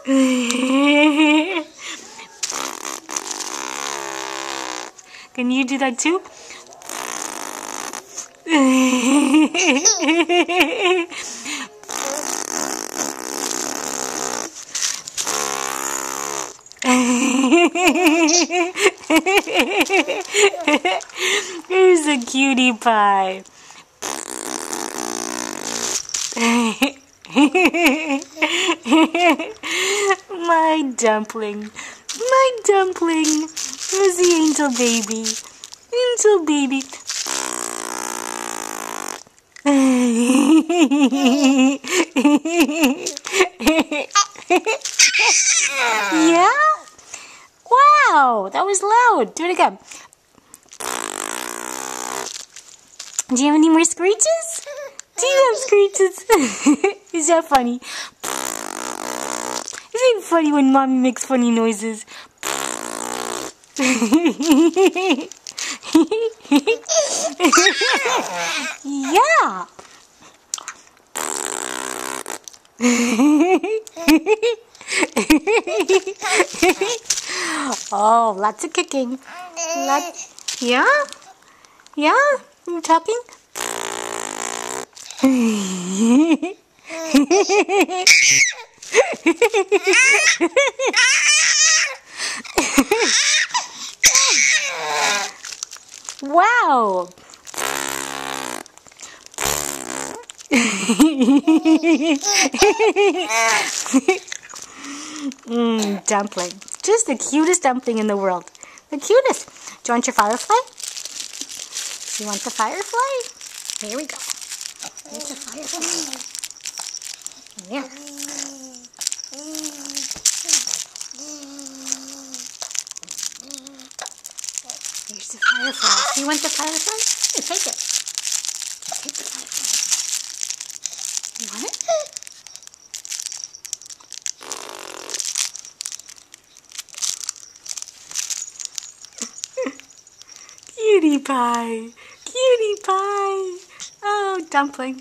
Can you do that too? Here's a cutie pie. My dumpling. My dumpling. Where's the angel baby? Angel baby. Yeah? Wow, that was loud. Do it again. Do you have any more screeches? Do you have screeches? Is that funny? Isn't it funny when Mommy makes funny noises? Yeah. Oh, lots of kicking. Yeah? Yeah? You talking? Wow. Dumpling. Just the cutest dumpling in the world. The cutest. Do you want your firefly? You want the firefly? Here we go. Here's the firefly. There. Here's the firefly. You want the firefly? Here, take it. Take the firefly. You want it? Cutie pie. Cutie pie. Oh, dumpling.